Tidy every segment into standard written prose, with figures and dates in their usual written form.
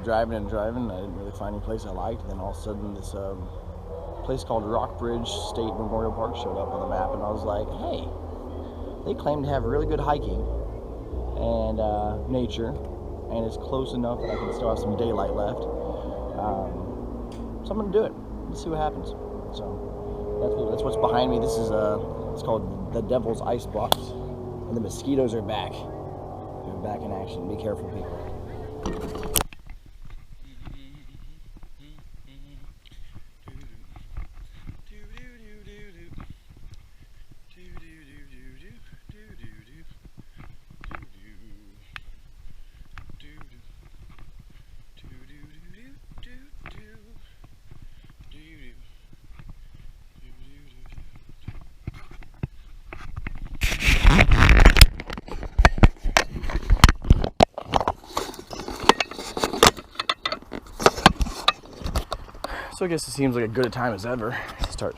driving and driving. I didn't really find any place I liked. And then all of a sudden, this place called Rockbridge State Memorial Park showed up on the map, and I was like, hey, they claim to have really good hiking and nature, and it's close enough that I can still have some daylight left. So I'm gonna do it. Let's see what happens. So that's what's behind me. This is it's called the Devil's Ice Box, and the mosquitoes are back. They're back in action. Be careful, people. So I guess it seems like a good a time as ever to start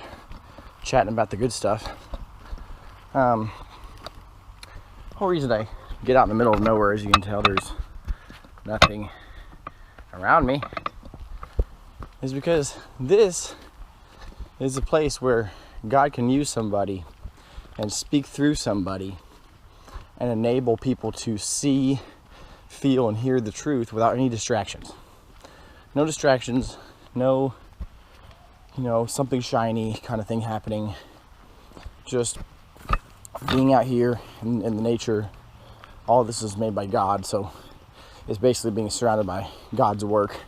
chatting about the good stuff. The whole reason I get out in the middle of nowhere, as you can tell, there's nothing around me, is because this is a place where God can use somebody and speak through somebody and enable people to see, feel, and hear the truth without any distractions. No distractions, no something shiny kind of thing happening. Just being out here in the nature. All of this is made by God, so it's basically being surrounded by God's work.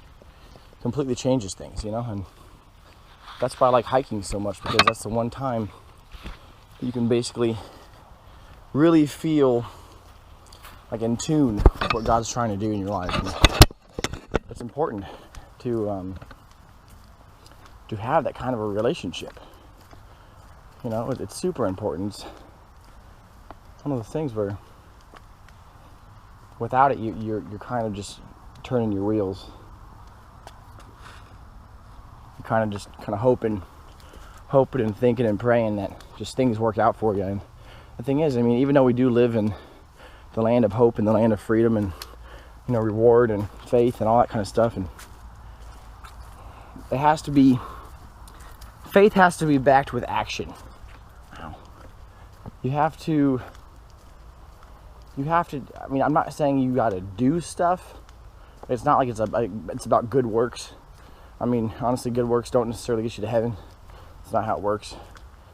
Completely changes things, and that's why I like hiking so much, because that's the one time you can basically really feel like in tune with what God's trying to do in your life. And it's important to have that kind of a relationship. It's super important. It's one of the things where without it, you're kind of just turning your wheels. You're kind of hoping and thinking and praying that just things work out for you. And the thing is, even though we do live in the land of hope and the land of freedom and reward and faith and all that kind of stuff, and faith has to be backed with action. You have to, I'm not saying you got to do stuff. It's not like it's about good works. Honestly, good works don't necessarily get you to heaven. It's not how it works.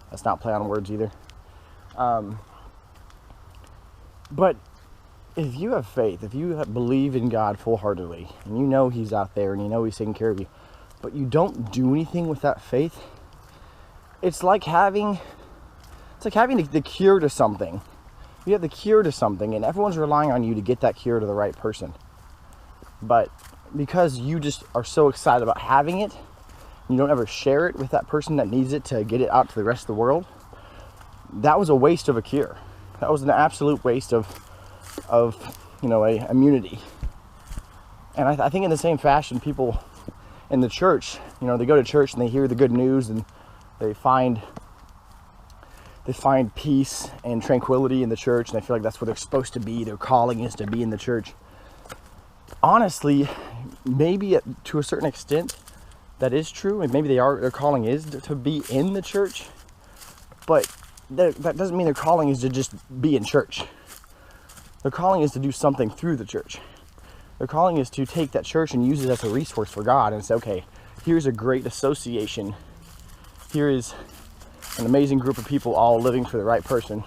That's not play on words either. But if you have faith, if you believe in God full-heartedly, and He's out there and He's taking care of you, but you don't do anything with that faith, it's like having the cure to something. You have the cure to something, and everyone's relying on you to get that cure to the right person. But because you just are so excited about having it, you don't ever share it with that person that needs it to get it out to the rest of the world, that was a waste of a cure. That was an absolute waste of a immunity. And I think in the same fashion, people in the church, they go to church and they hear the good news and they find peace and tranquility in the church, and they feel like that's where they're supposed to be. Their calling is to be in the church. Honestly, maybe to a certain extent that is true, and maybe their calling is to be in the church, but that doesn't mean their calling is to just be in church. Their calling is to do something through the church. Their calling is to take that church and use it as a resource for God and say, okay, here's a great association. Here is an amazing group of people all living for the right person.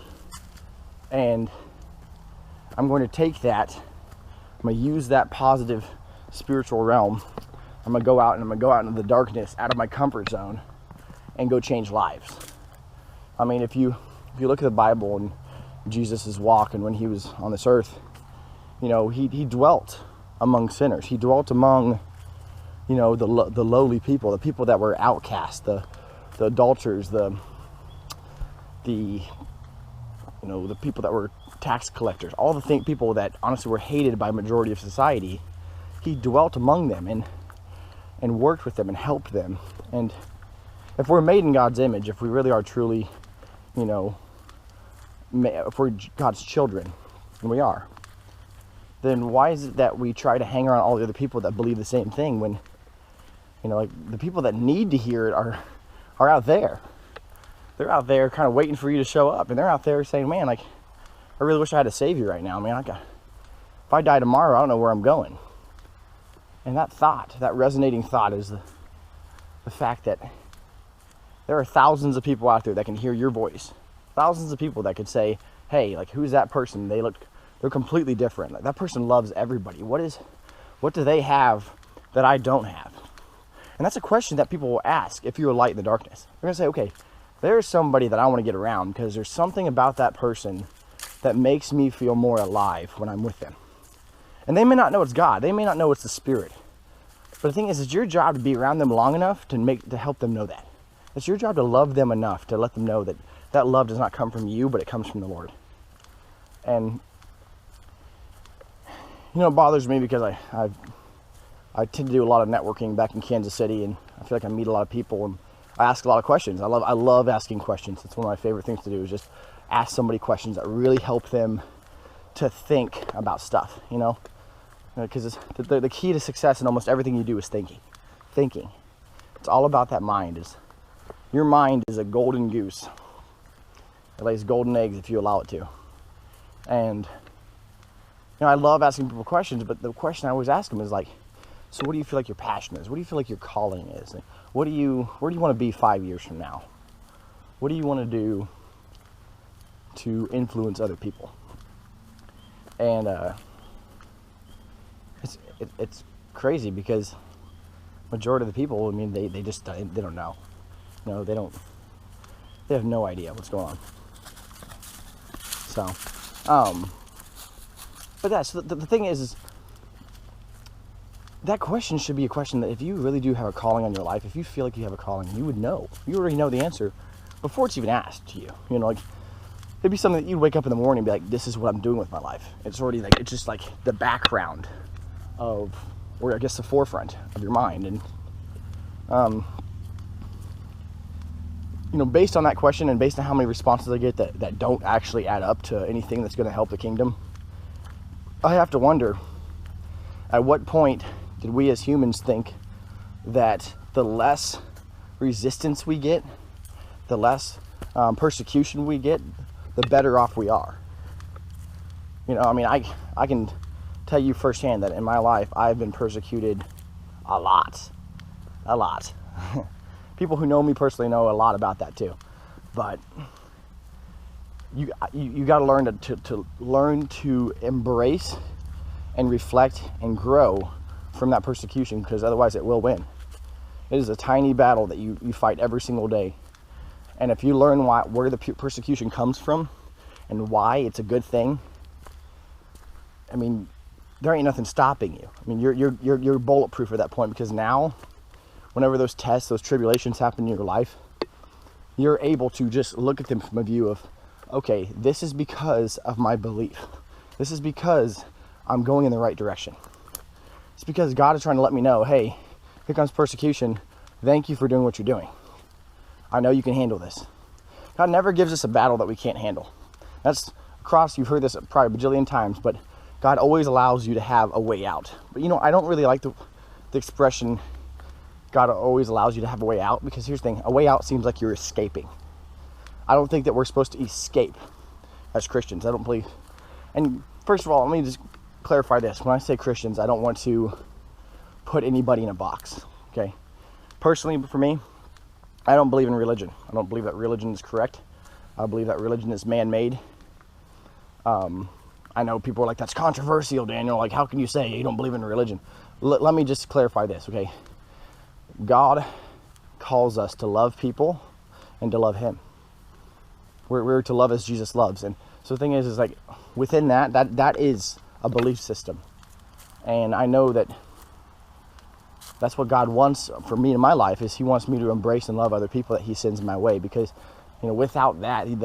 And I'm going to take that. I'm going to use that positive spiritual realm. I'm going to go out into the darkness, out of my comfort zone, and go change lives. If you look at the Bible and Jesus' walk, and when he was on this earth, he dwelt among sinners. He dwelt among, the lowly people, the people that were outcast, the adulterers, the people that were tax collectors, all the people that honestly were hated by majority of society. He dwelt among them and worked with them and helped them. And if we're made in God's image, if we really are truly, if we're God's children, and we are, then why is it that we try to hang around all the other people that believe the same thing when, like the people that need to hear it are out there. They're out there kind of waiting for you to show up, and they're out there saying, man, like, I really wish I had a savior right now. Man, if I die tomorrow, I don't know where I'm going. And that thought, that resonating thought, is the fact that there are thousands of people out there that can hear your voice. Thousands of people that could say, hey, like, who's that person? They're completely different. Like, that person loves everybody. What do they have that I don't have? And that's a question that people will ask if you're a light in the darkness. They're going to say, okay, there's somebody that I want to get around because there's something about that person that makes me feel more alive when I'm with them. And they may not know it's God. They may not know it's the Spirit. But the thing is, it's your job to be around them long enough to help them know that. It's your job to love them enough to let them know that that love does not come from you, but it comes from the Lord. And it bothers me because I tend to do a lot of networking back in Kansas City, and I feel like I meet a lot of people, and I ask a lot of questions. I love asking questions. It's one of my favorite things to do, is just ask somebody questions that really help them to think about stuff, because the key to success in almost everything you do is thinking. It's all about that mind. Your mind is a golden goose. It lays golden eggs if you allow it to. And I love asking people questions, but the question I always ask them is like, so what do you feel like your passion is? What do you feel like your calling is? Like, where do you want to be 5 years from now? What do you want to do to influence other people? And it's crazy because majority of the people, I mean, they don't know. They have no idea what's going on. So, but that's the thing is that question should be a question that if you really do have a calling on your life, if you feel like you have a calling, you would know. You already know the answer before it's even asked to you. Like, it'd be something that you'd wake up in the morning and be like, this is what I'm doing with my life. It's already like, it's just like the background of, or I guess the forefront of your mind. And, based on that question and based on how many responses I get that don't actually add up to anything that's going to help the kingdom, I have to wonder, at what point did we as humans think that the less resistance we get, the less persecution we get, the better off we are? I can tell you firsthand that in my life, I've been persecuted a lot. People who know me personally know a lot about that too. But you got to learn to embrace and reflect and grow from that persecution, because otherwise it will win. It is a tiny battle that you fight every single day. And if you learn where the persecution comes from and why it's a good thing, I mean, there ain't nothing stopping you. I mean, you're bulletproof at that point, because now, whenever those tests, those tribulations happen in your life, you're able to just look at them from a view of, okay, this is because of my belief. This is because I'm going in the right direction. It's because God is trying to let me know, hey, here comes persecution. Thank you for doing what you're doing. I know you can handle this. God never gives us a battle that we can't handle. That's across, you've heard this probably a bajillion times, but God always allows you to have a way out. But I don't really like the expression, God always allows you to have a way out, because here's the thing, a way out seems like you're escaping. I don't think that we're supposed to escape as Christians. I don't believe. And first of all, let me just clarify this. When I say Christians, I don't want to put anybody in a box, okay? Personally, for me, I don't believe in religion. I don't believe that religion is correct. I believe that religion is man-made. I know people are like, that's controversial, Daniel. Like, how can you say you don't believe in religion? Let me just clarify this, okay? God calls us to love people and to love Him. We're to love as Jesus loves. And so the thing is like, within that is a belief system. And I know that that's what God wants for me in my life, is He wants me to embrace and love other people that He sends my way. Because, without that, they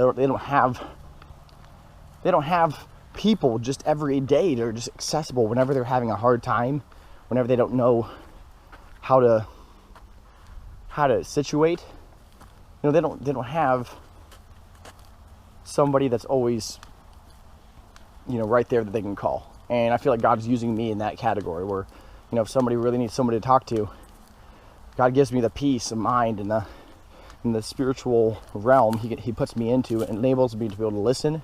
don't have people just every day. They're just accessible whenever they're having a hard time, whenever they don't know how to situate. They don't have somebody that's always right there that they can call. And I feel like God's using me in that category where, you know, if somebody really needs somebody to talk to, God gives me the peace of mind and the spiritual realm he puts me into, and enables me to be able to listen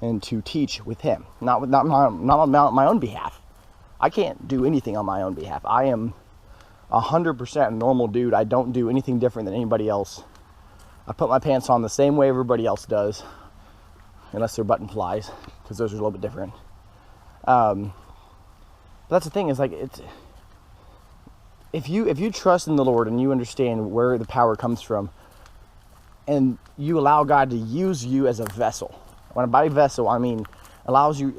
and to teach with him, not on my own behalf. I can't do anything on my own behalf. I am 100% a normal dude. I don't do anything different than anybody else. I put my pants on the same way everybody else does, unless they're button flies, because those are a little bit different. But that's the thing, is like, it's, if you trust in the Lord and you understand where the power comes from, and you allow God to use you as a vessel. When by vessel, I mean allows you,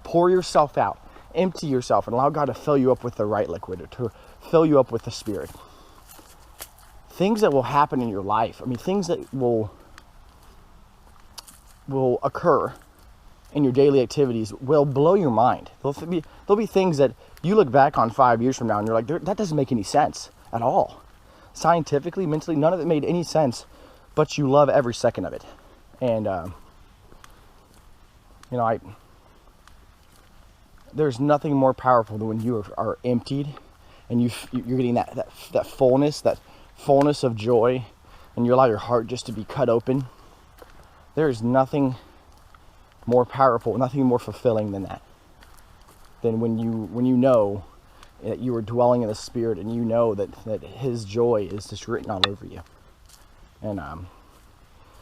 pour yourself out, empty yourself, and allow God to fill you up with the right liquid, to fill you up with the Spirit. Things that will happen in your life, I mean, things that will occur in your daily activities will blow your mind. There'll be things that you look back on 5 years from now and you're like, that doesn't make any sense at all. Scientifically, mentally, none of it made any sense, but you love every second of it. And, there's nothing more powerful than when you are emptied and you're getting that fullness of joy, and you allow your heart just to be cut open. There is nothing more powerful, nothing more fulfilling than that. Than when you know that you are dwelling in the Spirit, and you know that his joy is just written all over you. And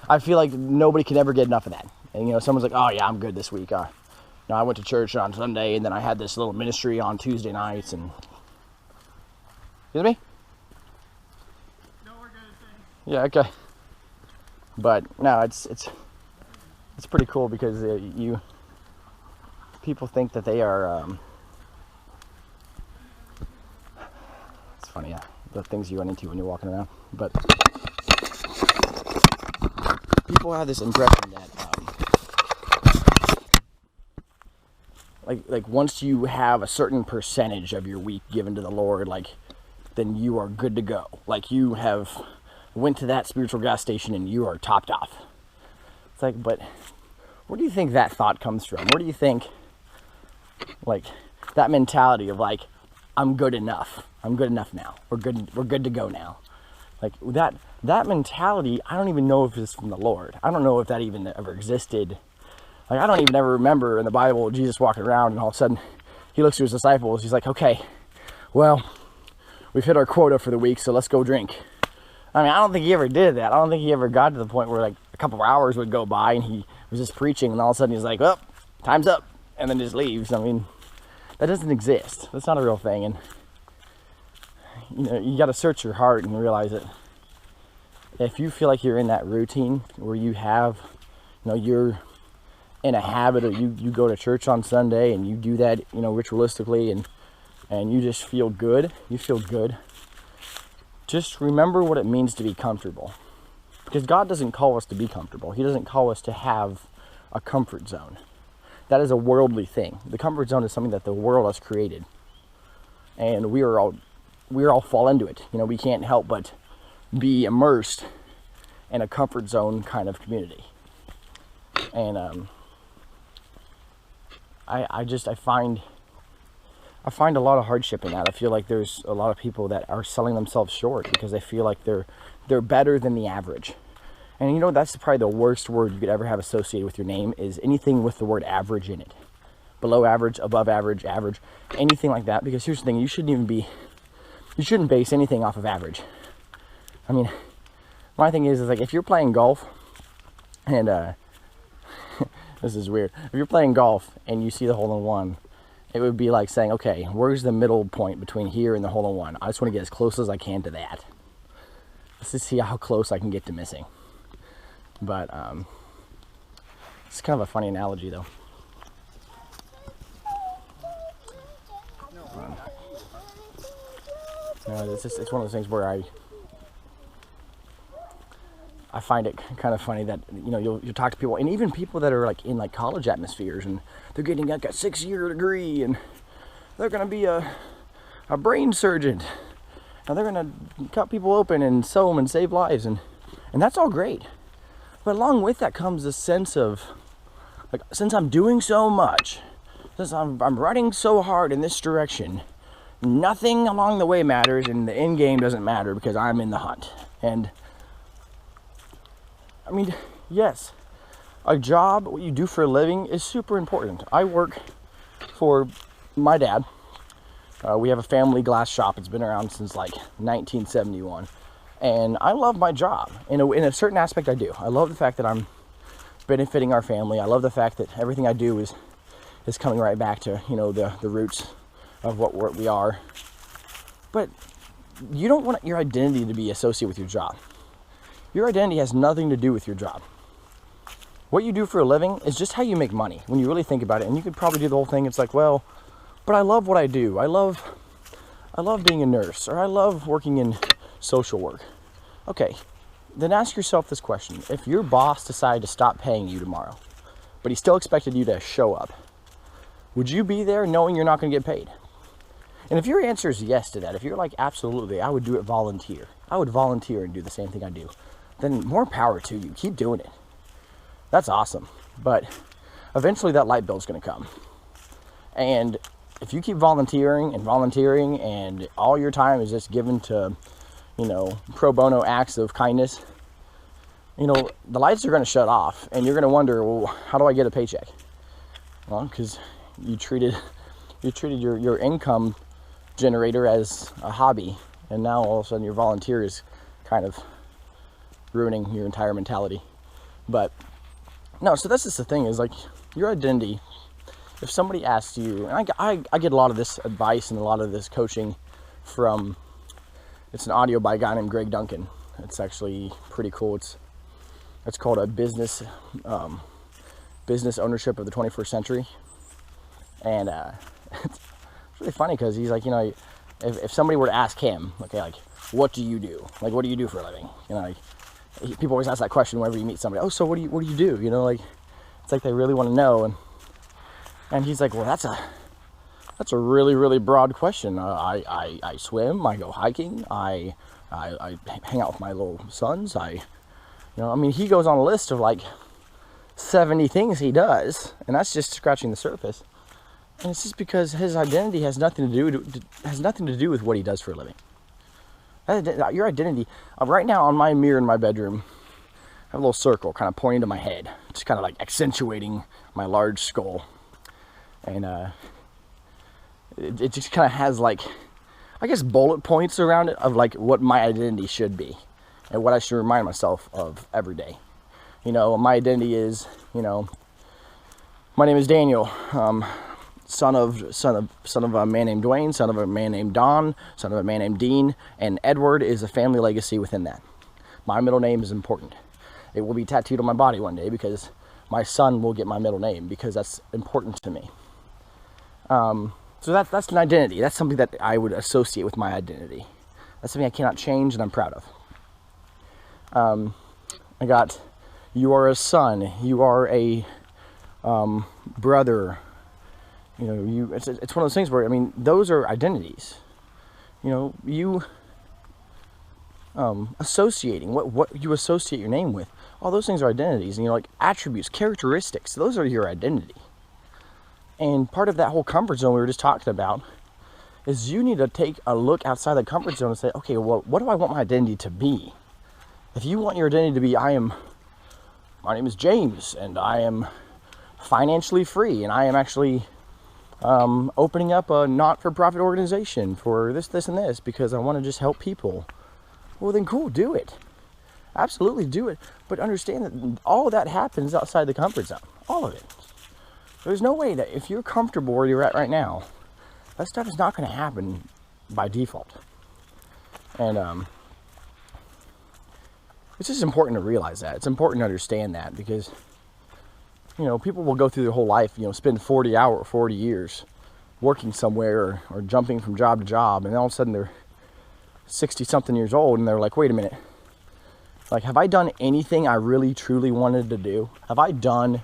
I feel like nobody can ever get enough of that. And someone's like, oh yeah, I'm good this week. I went to church on Sunday, and then I had this little ministry on Tuesday nights, and excuse me? No, we're good. Thanks. Yeah, okay. But no, it's pretty cool, because people think that they are. It's funny, yeah, the things you run into when you're walking around. But people have this impression that, like once you have a certain percentage of your week given to the Lord, then you are good to go. Like, you have went to that spiritual gas station and you are topped off. It's like, but where do you think that thought comes from? Where do you think, that mentality of I'm good enough. I'm good enough now. We're good to go now. That mentality, I don't even know if it's from the Lord. I don't know if that even ever existed. I don't even ever remember in the Bible Jesus walking around and all of a sudden he looks to his disciples. He's like, okay, well, we've hit our quota for the week, so let's go drink. I mean, I don't think he ever did that. I don't think he ever got to the point where a couple of hours would go by and he was just preaching, and all of a sudden he's like, well, time's up, and then just leaves. I mean, that doesn't exist. That's not a real thing. And you got to search your heart and realize that if you feel like you're in that routine where you have, you're in a habit of you go to church on Sunday and you do that, ritualistically, and you just feel good. You feel good. Just remember what it means to be comfortable. Because God doesn't call us to be comfortable. He doesn't call us to have a comfort zone. That is a worldly thing. The comfort zone is something that the world has created. And we all fall into it. We can't help but be immersed in a comfort zone kind of community. And I find a lot of hardship in that. I feel like there's a lot of people that are selling themselves short because they feel like they're better than the average. And that's probably the worst word you could ever have associated with your name, is anything with the word average in it. Below average, above average, average, anything like that. Because here's the thing, you shouldn't base anything off of average. I mean, my thing is if you're playing golf and this is weird. If you're playing golf and you see the hole-in-one, it would be like saying, okay, where's the middle point between here and the hole-in-one? I just want to get as close as I can to that. Let's just see how close I can get to missing. But it's kind of a funny analogy, though. It's one of those things where I find it kind of funny that you'll talk to people, and even people that are in college atmospheres, and they're getting a 6-year degree, and they're gonna be a brain surgeon, and they're gonna cut people open and sew them and save lives, and that's all great. But along with that comes this sense of since I'm doing so much, Since I'm running so hard in this direction, nothing along the way matters, and the end game doesn't matter because I'm in the hunt. And I mean, yes, a job, what you do for a living, is super important. I work for my dad. We have a family glass shop. It's been around since like 1971. And I love my job. In a certain aspect, I do. I love the fact that I'm benefiting our family. I love the fact that everything I do is coming right back to, you know, the roots of what we are. But you don't want your identity to be associated with your job. Your identity has nothing to do with your job. What you do for a living is just how you make money when you really think about it. And you could probably do the whole thing. It's like, well, but I love what I do. I love being a nurse, or I love working in social work. Okay, then ask yourself this question. If your boss decided to stop paying you tomorrow, but he still expected you to show up, would you be there knowing you're not going to get paid? And if your answer is yes to that, if you're like, absolutely, I would do it volunteer. I would volunteer and do the same thing I do. Then more power to you. Keep doing it. That's awesome. But eventually that light bill's going to come. And if you keep volunteering and all your time is just given to, you know, pro bono acts of kindness, you know, the lights are going to shut off and you're going to wonder, well, how do I get a paycheck? Well, because you treated your income generator as a hobby, and now all of a sudden your volunteer is kind of ruining your entire mentality. But no, so that's just the thing, is like your identity. If somebody asks you, and I get a lot of this advice and a lot of this coaching from, it's an audio by a guy named Greg Duncan. It's actually pretty cool. It's called a business ownership of the 21st century. And it's really funny because he's like, you know, if somebody were to ask him, okay, like, what do you do? Like, what do you do for a living? You know, like, people always ask that question whenever you meet somebody. Oh, so what do you do? You know, like, it's like they really want to know. And he's like, well, that's a really, really broad question. I swim, I go hiking, I hang out with my little sons. You know, I mean, he goes on a list of like 70 things he does, and that's just scratching the surface. And it's just because his identity has nothing to do with what he does for a living. Your identity, right now on my mirror in my bedroom, I have a little circle kind of pointing to my head, just kind of like accentuating my large skull. And it just kind of has like, I guess, bullet points around it of like what my identity should be and what I should remind myself of every day. You know, my identity is, you know, my name is Daniel, son of a man named Dwayne, son of a man named Don, son of a man named Dean, and Edward is a family legacy within that. My middle name is important. It will be tattooed on my body one day because my son will get my middle name because that's important to me. So that's an identity. That's something that I would associate with my identity. That's something I cannot change and I'm proud of. I got, you are a son, you are a brother. You know, it's one of those things where, I mean, those are identities. You know, you associating what you associate your name with. All those things are identities, and you know, like attributes, characteristics. Those are your identity. And part of that whole comfort zone we were just talking about is you need to take a look outside the comfort zone and say, okay, well, what do I want my identity to be? If you want your identity to be, my name is James, and I am financially free, and I am actually opening up a not-for-profit organization for this, and this, because I want to just help people. Well, then cool, do it. Absolutely do it. But understand that all of that happens outside the comfort zone. All of it. There's no way that if you're comfortable where you're at right now, that stuff is not going to happen by default. And it's just important to realize that. It's important to understand that because, you know, people will go through their whole life, you know, spend 40 years working somewhere or jumping from job to job, and all of a sudden they're 60-something years old, and they're like, wait a minute. Like, have I done anything I really, truly wanted to do? Have I done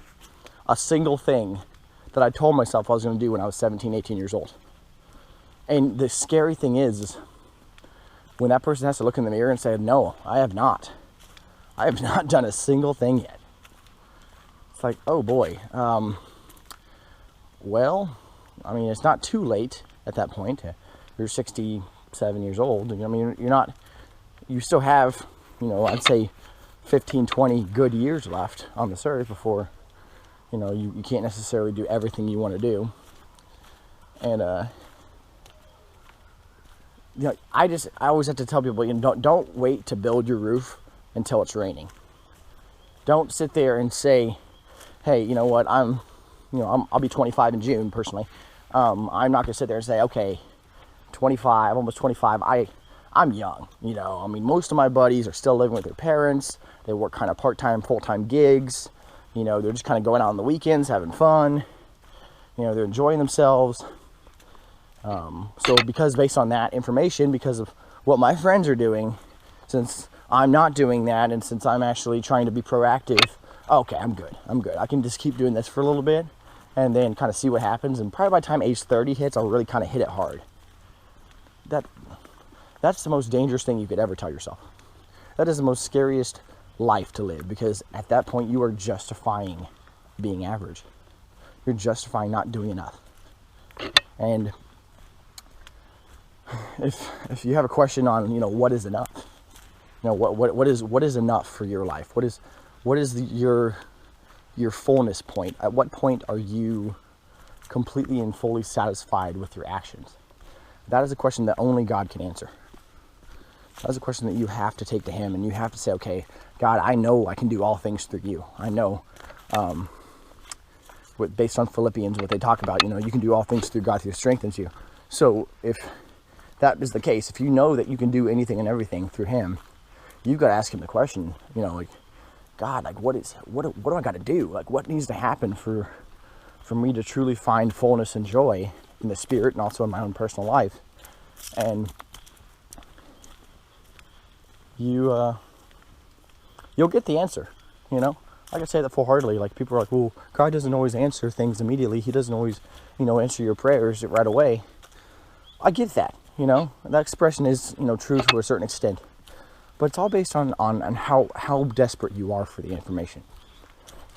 a single thing that I told myself I was going to do when I was 17, 18 years old? And the scary thing is when that person has to look in the mirror and say, no, I have not. I have not done a single thing yet. It's like, oh boy. Well, I mean, it's not too late at that point. You're 67 years old. I mean, you still have, I'd say 15, 20 good years left on this earth before, you can't necessarily do everything you want to do. And, I always have to tell people, don't wait to build your roof until it's raining. Don't sit there and say, hey, you know what, I'll be 25 in June personally. I'm not gonna sit there and say, okay, 25, almost 25, I'm young, I mean, most of my buddies are still living with their parents. They work kind of part-time, full-time gigs. They're just kind of going out on the weekends, having fun. They're enjoying themselves. So based on that information, because of what my friends are doing, since I'm not doing that, and since I'm actually trying to be proactive, okay, I'm good. I can just keep doing this for a little bit and then kind of see what happens. And probably by the time age 30 hits, I'll really kind of hit it hard. That's the most dangerous thing you could ever tell yourself. That is the most scariest life to live, because at that point you are justifying being average. You're justifying not doing enough. And if you have a question on, what is enough? What is enough for your life? What is your fullness point? At what point are you completely and fully satisfied with your actions? That is a question that only God can answer. That is a question that you have to take to him, and you have to say, okay, God, I know I can do all things through you. I know, based on Philippians, what they talk about, you can do all things through God who strengthens you. So if that is the case, if you know that you can do anything and everything through him, you've got to ask him the question, God, what do I got to do? What needs to happen for me to truly find fullness and joy in the spirit and also in my own personal life? And you'll get the answer, I can say that full-heartedly. People are like, well, God doesn't always answer things immediately. He doesn't always, answer your prayers right away. I get that, that expression is, true to a certain extent, but it's all based on how desperate you are for the information.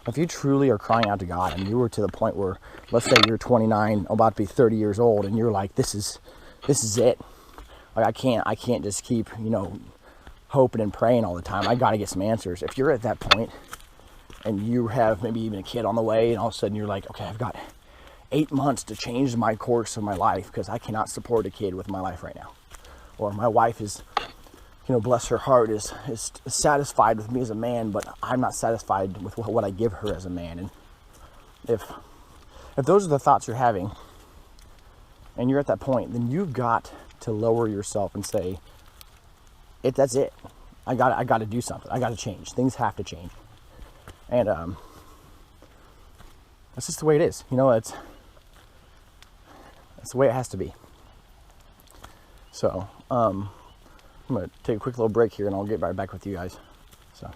If you truly are crying out to God, and you were to the point where, let's say you're 29, about to be 30 years old, and you're like, this is it. I can't just keep, hoping and praying all the time. I got to get some answers. If you're at that point and you have maybe even a kid on the way, and all of a sudden you're like, okay, I've got 8 months to change my course of my life because I cannot support a kid with my life right now. Or my wife is, bless her heart, is satisfied with me as a man, but I'm not satisfied with what I give her as a man. And if those are the thoughts you're having, and you're at that point, then you've got to lower yourself and say, that's it. I got to do something. I got to change. Things have to change. And that's just the way it is. That's the way it has to be. So I'm gonna take a quick little break here, and I'll get right back with you guys. So.